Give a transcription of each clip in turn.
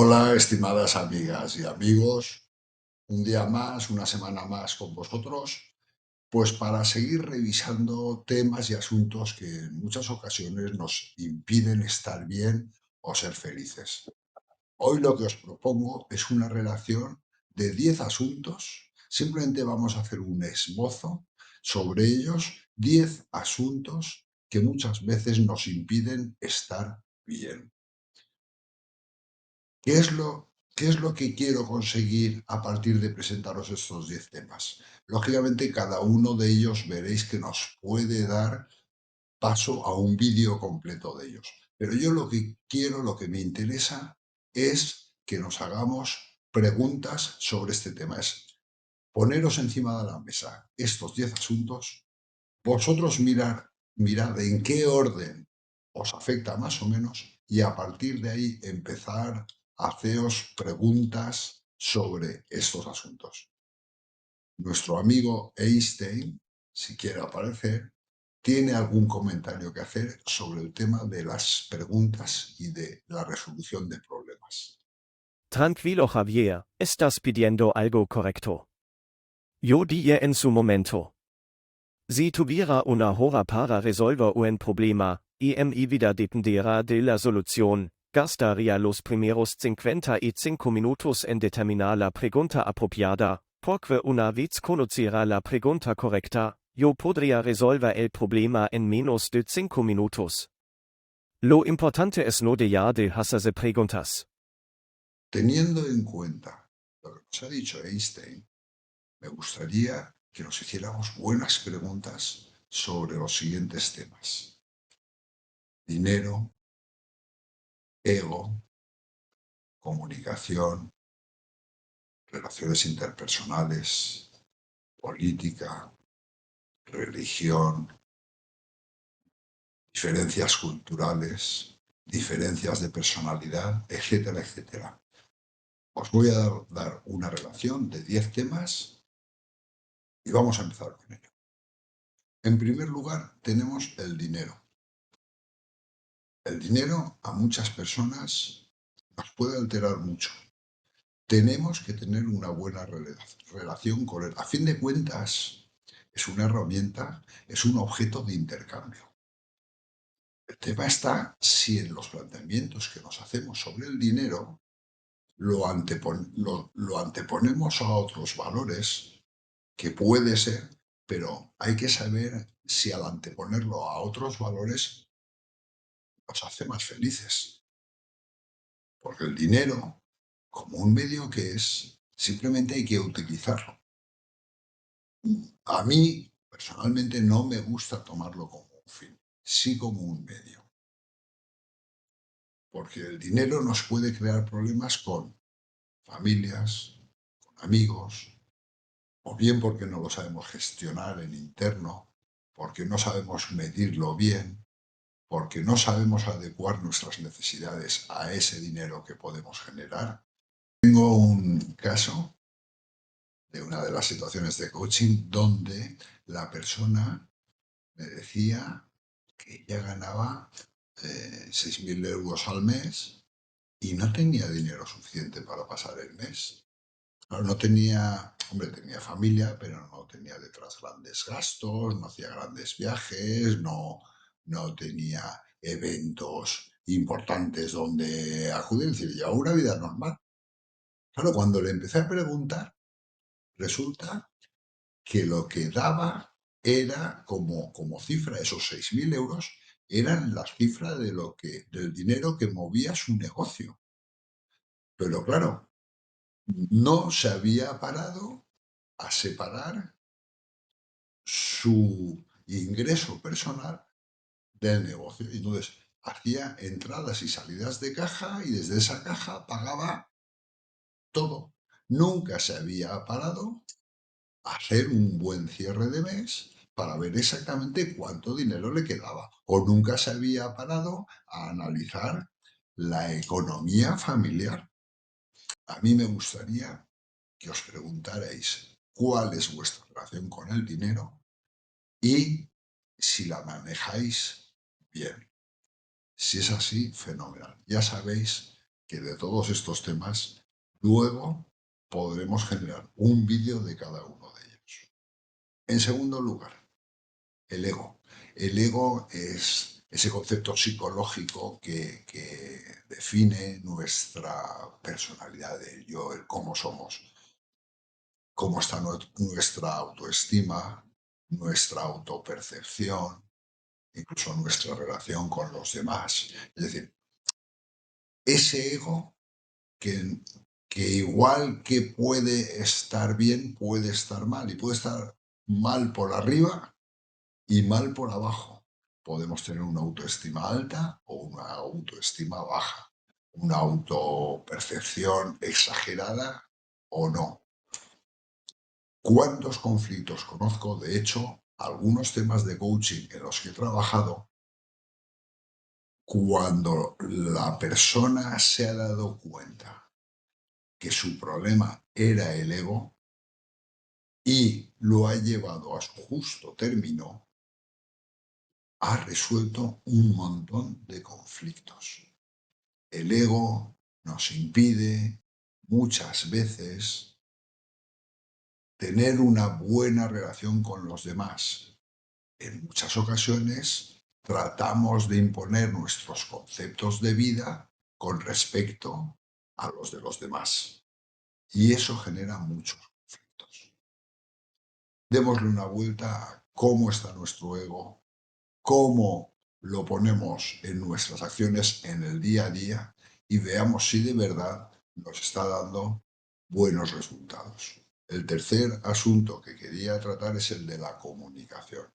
Hola, estimadas amigas y amigos, un día más, una semana más con vosotros, pues para seguir revisando temas y asuntos que en muchas ocasiones nos impiden estar bien o ser felices. Hoy lo que os propongo es una relación de 10 asuntos. Simplemente vamos a hacer un esbozo sobre ellos, 10 asuntos que muchas veces nos impiden estar bien. ¿Qué es lo que quiero conseguir a partir de presentaros estos 10 temas? Lógicamente, cada uno de ellos veréis que nos puede dar paso a un vídeo completo de ellos. Pero yo lo que quiero, lo que me interesa, es que nos hagamos preguntas sobre este tema. Es poneros encima de la mesa estos 10 asuntos, vosotros mirad en qué orden os afecta más o menos y a partir de ahí empezar a haceros preguntas sobre estos asuntos. Nuestro amigo Einstein, si quiere aparecer, tiene algún comentario que hacer sobre el tema de las preguntas y de la resolución de problemas. Tranquilo Javier, estás pidiendo algo correcto. Yo dije en su momento. Si tuviera una hora para resolver un problema, y mi vida dependiera de la solución, gastaría los primeros 55 minutos en determinar la pregunta apropiada, porque una vez conociera la pregunta correcta, yo podría resolver el problema en menos de 5 minutos. Lo importante es no dejar de hacerse preguntas. Teniendo en cuenta lo que nos ha dicho Einstein, me gustaría que nos hiciéramos buenas preguntas sobre los siguientes temas: dinero, ego, comunicación, relaciones interpersonales, política, religión, diferencias culturales, diferencias de personalidad, etcétera, etcétera. Os voy a dar una relación de 10 temas y vamos a empezar con ello. En primer lugar, tenemos el dinero. El dinero a muchas personas nos puede alterar mucho. Tenemos que tener una buena relación con él. A fin de cuentas, es una herramienta, es un objeto de intercambio. El tema está si en los planteamientos que nos hacemos sobre el dinero lo anteponemos a otros valores, que puede ser, pero hay que saber si al anteponerlo a otros valores nos hace más felices. Porque el dinero, como un medio que es, simplemente hay que utilizarlo. A mí, personalmente, no me gusta tomarlo como un fin, sí como un medio. Porque el dinero nos puede crear problemas con familias, con amigos, o bien porque no lo sabemos gestionar en interno, porque no sabemos medirlo bien, porque no sabemos adecuar nuestras necesidades a ese dinero que podemos generar. Tengo un caso de una de las situaciones de coaching donde la persona me decía que ella ganaba 6.000 euros al mes y no tenía dinero suficiente para pasar el mes. Claro, no tenía, hombre, tenía familia, pero no tenía detrás grandes gastos, no hacía grandes viajes, no tenía eventos importantes donde acudir, es decir, llevaba una vida normal. Claro, cuando le empecé a preguntar, resulta que lo que daba era como cifra, esos 6.000 euros, eran la cifra del dinero que movía su negocio. Pero claro, no se había parado a separar su ingreso personal del negocio. Y entonces hacía entradas y salidas de caja y desde esa caja pagaba todo. Nunca se había parado a hacer un buen cierre de mes para ver exactamente cuánto dinero le quedaba. O nunca se había parado a analizar la economía familiar. A mí me gustaría que os preguntarais cuál es vuestra relación con el dinero y si la manejáis bien. Si es así, fenomenal. Ya sabéis que de todos estos temas luego podremos generar un vídeo de cada uno de ellos. En segundo lugar, el ego. El ego es ese concepto psicológico que define nuestra personalidad, el yo, el cómo somos, cómo está nuestra autoestima, nuestra autopercepción, incluso nuestra relación con los demás. Es decir, ese ego que, que igual que puede estar bien, puede estar mal, y puede estar mal por arriba y mal por abajo. Podemos tener una autoestima alta o una autoestima baja, una autopercepción exagerada o no. ¿Cuántos conflictos conozco? De hecho, algunos temas de coaching en los que he trabajado, cuando la persona se ha dado cuenta que su problema era el ego y lo ha llevado a su justo término, ha resuelto un montón de conflictos. El ego nos impide muchas veces tener una buena relación con los demás. En muchas ocasiones tratamos de imponer nuestros conceptos de vida con respecto a los de los demás. Y eso genera muchos conflictos. Démosle una vuelta a cómo está nuestro ego, cómo lo ponemos en nuestras acciones en el día a día y veamos si de verdad nos está dando buenos resultados. El tercer asunto que quería tratar es el de la comunicación.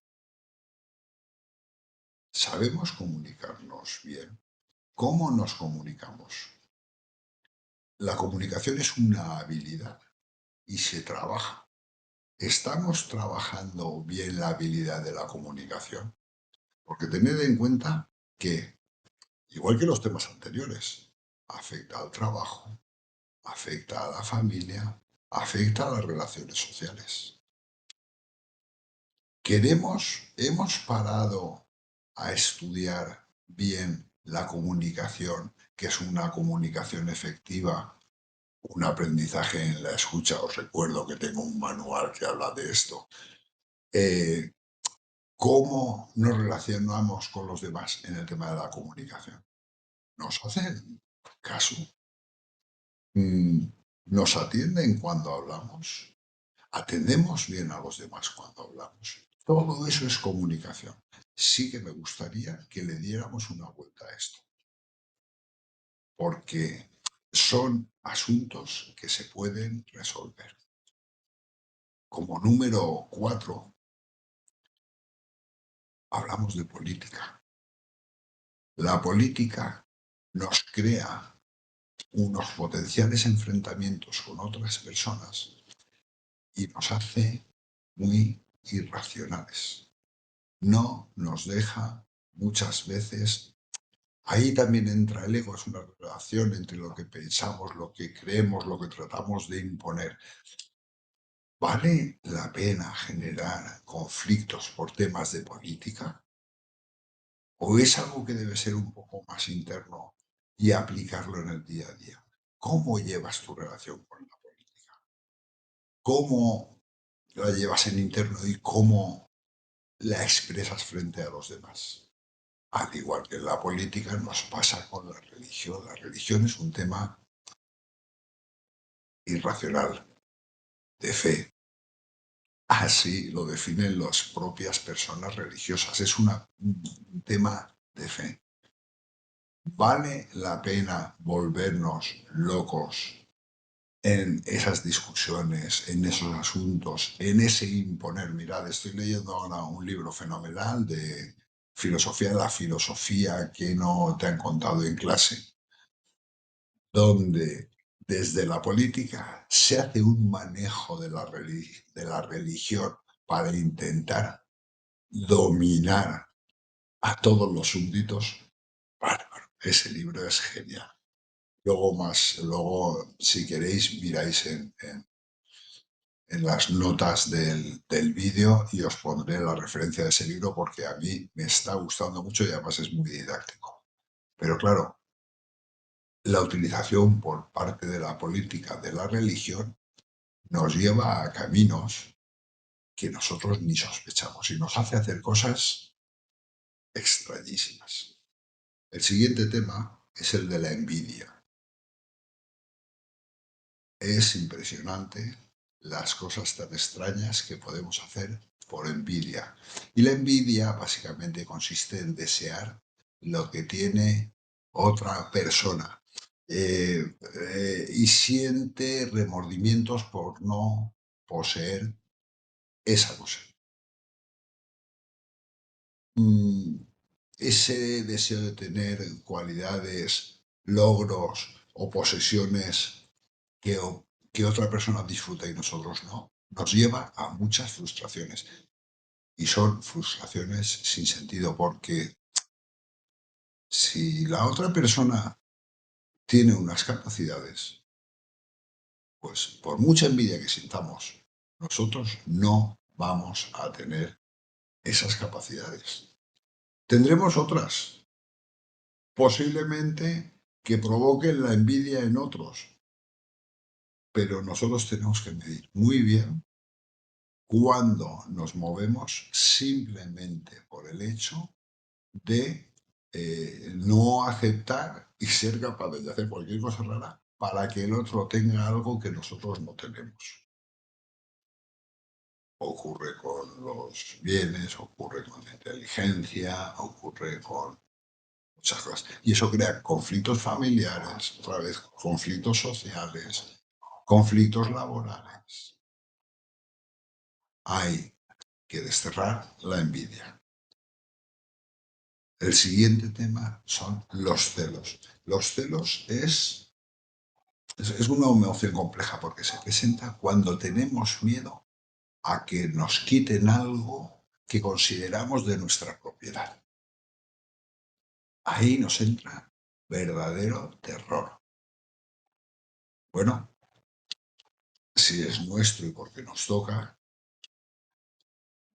¿Sabemos comunicarnos bien? ¿Cómo nos comunicamos? La comunicación es una habilidad y se trabaja. ¿Estamos trabajando bien la habilidad de la comunicación? Porque tened en cuenta que, igual que los temas anteriores, afecta al trabajo, afecta a la familia, afecta a las relaciones sociales. Hemos parado a estudiar bien la comunicación, que es una comunicación efectiva, un aprendizaje en la escucha. Os recuerdo que tengo un manual que habla de esto. ¿Cómo nos relacionamos con los demás en el tema de la comunicación? ¿Nos hacen caso? ¿Nos atienden cuando hablamos? ¿Atendemos bien a los demás cuando hablamos? Todo eso es comunicación. Sí que me gustaría que le diéramos una vuelta a esto, porque son asuntos que se pueden resolver. Como número 4, hablamos de política. La política nos crea unos potenciales enfrentamientos con otras personas y nos hace muy irracionales. No nos deja muchas veces. Ahí también entra el ego, es una relación entre lo que pensamos, lo que creemos, lo que tratamos de imponer. ¿Vale la pena generar conflictos por temas de política? ¿O es algo que debe ser un poco más interno y aplicarlo en el día a día? ¿Cómo llevas tu relación con la política? ¿Cómo la llevas en interno y cómo la expresas frente a los demás? Al igual que en la política nos pasa con la religión. La religión es un tema irracional, de fe. Así lo definen las propias personas religiosas. Es un tema de fe. ¿Vale la pena volvernos locos en esas discusiones, en esos asuntos, en ese imponer? Mirad, estoy leyendo ahora un libro fenomenal de filosofía, la filosofía que no te han contado en clase, donde desde la política se hace un manejo de la religión para intentar dominar a todos los súbditos. Bárbaro, ese libro es genial. Luego, si queréis, miráis en las notas del vídeo y os pondré la referencia de ese libro porque a mí me está gustando mucho y además es muy didáctico. Pero claro, la utilización por parte de la política de la religión nos lleva a caminos que nosotros ni sospechamos y nos hace hacer cosas extrañísimas. El siguiente tema es el de la envidia. Es impresionante las cosas tan extrañas que podemos hacer por envidia. Y la envidia básicamente consiste en desear lo que tiene otra persona y siente remordimientos por no poseer esa cosa. Mm, ese deseo de tener cualidades, logros o posesiones que, que otra persona disfruta y nosotros no, nos lleva a muchas frustraciones. Y son frustraciones sin sentido porque si la otra persona tiene unas capacidades, pues por mucha envidia que sintamos, nosotros no vamos a tener esas capacidades. Tendremos otras, posiblemente que provoquen la envidia en otros, pero nosotros tenemos que medir muy bien cuando nos movemos simplemente por el hecho de no aceptar y ser capaces de hacer cualquier cosa rara para que el otro tenga algo que nosotros no tenemos. Ocurre con los bienes, ocurre con la inteligencia, ocurre con muchas cosas. Y eso crea conflictos familiares, otra vez conflictos sociales, conflictos laborales. Hay que desterrar la envidia. El siguiente tema son los celos. Los celos es una emoción compleja porque se presenta cuando tenemos miedo a que nos quiten algo que consideramos de nuestra propiedad. Ahí nos entra verdadero terror. Bueno, si es nuestro y porque nos toca,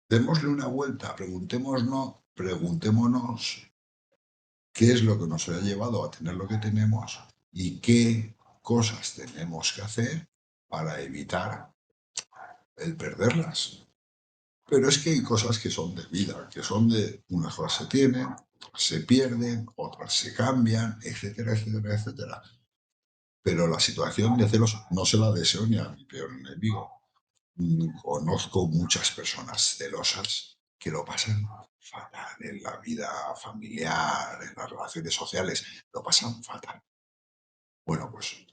démosle una vuelta, preguntémonos qué es lo que nos ha llevado a tener lo que tenemos y qué cosas tenemos que hacer para evitar el perderlas. Pero es que hay cosas que son de vida, que son de unas cosas se tienen, otras se pierden, otras se cambian, etcétera, etcétera, etcétera. Pero la situación de celos no se la deseo ni a mi peor enemigo. Conozco muchas personas celosas que lo pasan fatal en la vida familiar, en las relaciones sociales, lo pasan fatal. Bueno, pues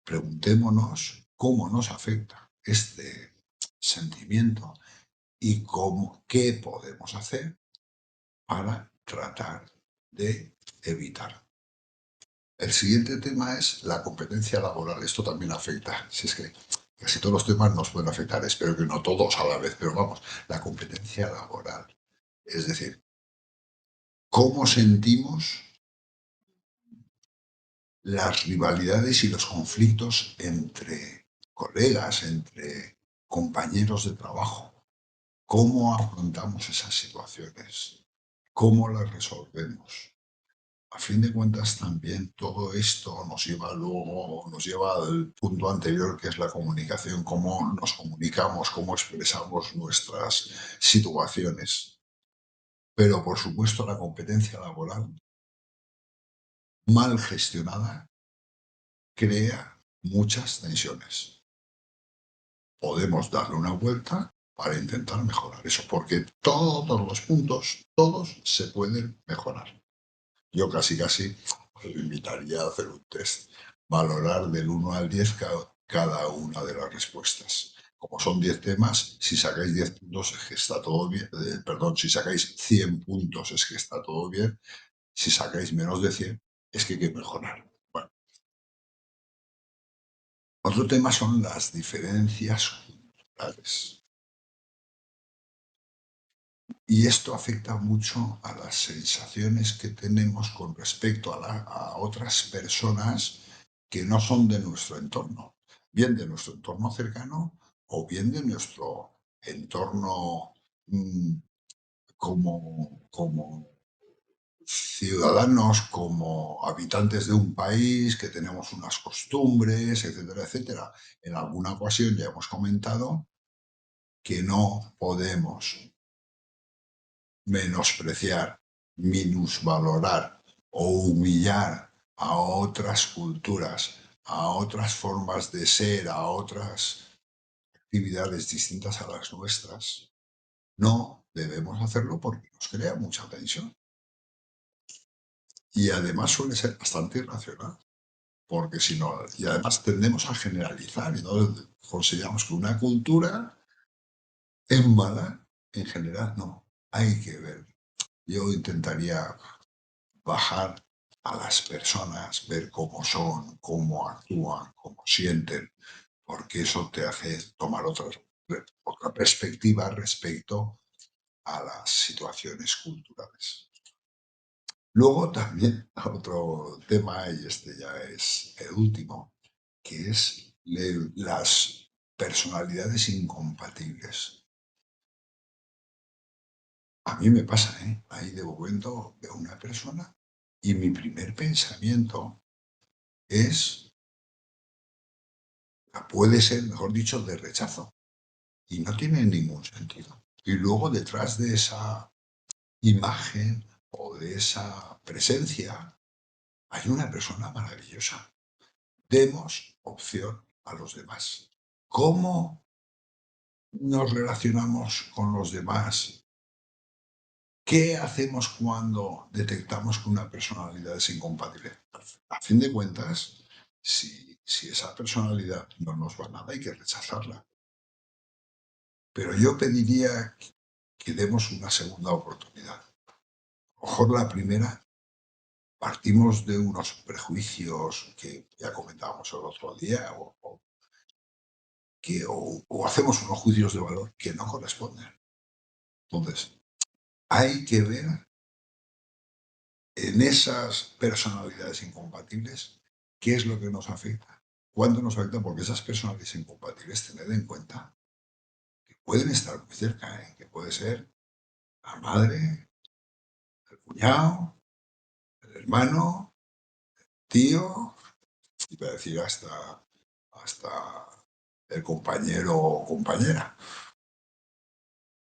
preguntémonos cómo nos afecta este sentimiento y qué podemos hacer para tratar de evitar. El siguiente tema es la competencia laboral. Esto también afecta. Si es que casi todos los temas nos pueden afectar, espero que no todos a la vez, pero vamos, la competencia laboral. Es decir, cómo sentimos las rivalidades y los conflictos entre colegas, entre compañeros de trabajo. ¿Cómo afrontamos esas situaciones? ¿Cómo las resolvemos? A fin de cuentas, también todo esto nos lleva al punto anterior, que es la comunicación, cómo nos comunicamos, cómo expresamos nuestras situaciones. Pero, por supuesto, la competencia laboral, mal gestionada, crea muchas tensiones. Podemos darle una vuelta para intentar mejorar eso, porque todos los puntos, todos se pueden mejorar. Yo casi os invitaría a hacer un test, valorar del 1 al 10 cada una de las respuestas. Como son 10 temas, si sacáis 10 puntos es que está todo bien, perdón, si sacáis 100 puntos es que está todo bien, si sacáis menos de 100 es que hay que mejorar. Bueno, otro tema son las diferencias culturales. Y esto afecta mucho a las sensaciones que tenemos con respecto a otras personas que no son de nuestro entorno, bien de nuestro entorno cercano o bien de nuestro entorno mm, como ciudadanos como habitantes de un país, que tenemos unas costumbres, etcétera, etcétera. En alguna ocasión ya hemos comentado que no podemos menospreciar, minusvalorar o humillar a otras culturas, a otras formas de ser, a otras actividades distintas a las nuestras. No debemos hacerlo porque nos crea mucha tensión. Y además suele ser bastante irracional, porque si no, y además tendemos a generalizar, y entonces consideramos que una cultura es mala en general. No, hay que ver. Yo intentaría bajar a las personas, ver cómo son, cómo actúan, cómo sienten, porque eso te hace tomar otra perspectiva respecto a las situaciones culturales. Luego también otro tema, y este ya es el último, que es las personalidades incompatibles. A mí me pasa, ¿eh? Ahí de momento veo una persona y mi primer pensamiento es, puede ser, mejor dicho, de rechazo. Y no tiene ningún sentido. Y luego detrás de esa imagen o de esa presencia hay una persona maravillosa. Demos opción a los demás. ¿Cómo nos relacionamos con los demás? ¿Qué hacemos cuando detectamos que una personalidad es incompatible? A fin de cuentas, si esa personalidad no nos va a nada, hay que rechazarla. Pero yo pediría que demos una segunda oportunidad. A lo mejor la primera partimos de unos prejuicios que ya comentábamos el otro día o hacemos unos juicios de valor que no corresponden. Entonces, hay que ver en esas personalidades incompatibles qué es lo que nos afecta, cuándo nos afecta, porque esas personalidades incompatibles, tened en cuenta que pueden estar muy cerca, ¿eh? Que puede ser la madre, el cuñado, el hermano, tío, iba a decir hasta el compañero o compañera.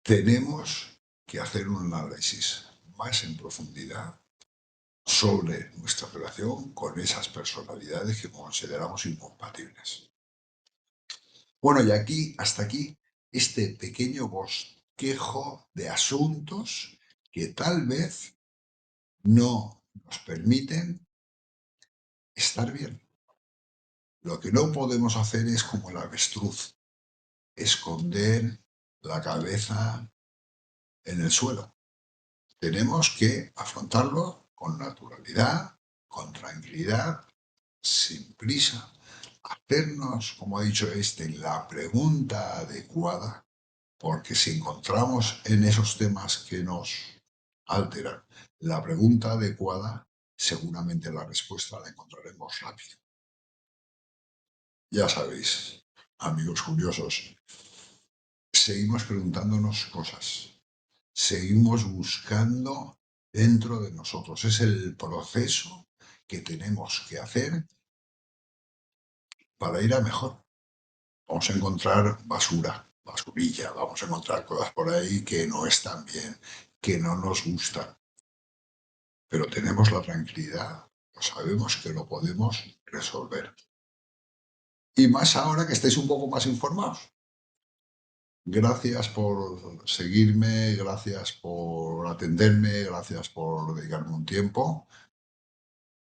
Tenemos que hacer un análisis más en profundidad sobre nuestra relación con esas personalidades que consideramos incompatibles. Bueno, y aquí, hasta aquí, este pequeño bosquejo de asuntos que tal vez no nos permiten estar bien. Lo que no podemos hacer es como el avestruz, esconder la cabeza en el suelo. Tenemos que afrontarlo con naturalidad, con tranquilidad, sin prisa, hacernos, como ha dicho la pregunta adecuada, porque si encontramos en esos temas que nos alteran la pregunta adecuada, seguramente la respuesta la encontraremos rápido. Ya sabéis, amigos curiosos, seguimos preguntándonos cosas, seguimos buscando dentro de nosotros. Es el proceso que tenemos que hacer para ir a mejor. Vamos a encontrar basura, basurilla, vamos a encontrar cosas por ahí que no están bien, que no nos gustan, pero tenemos la tranquilidad, sabemos que lo podemos resolver. Y más ahora que estáis un poco más informados. Gracias por seguirme, gracias por atenderme, gracias por dedicarme un tiempo.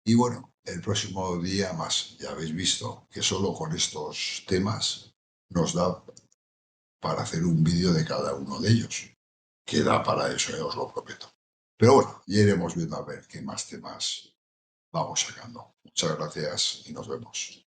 Y bueno, el próximo día más. Ya habéis visto que solo con estos temas nos da para hacer un vídeo de cada uno de ellos. Queda para eso, os lo prometo. Pero bueno, ya iremos viendo a ver qué más temas vamos sacando. Muchas gracias y nos vemos.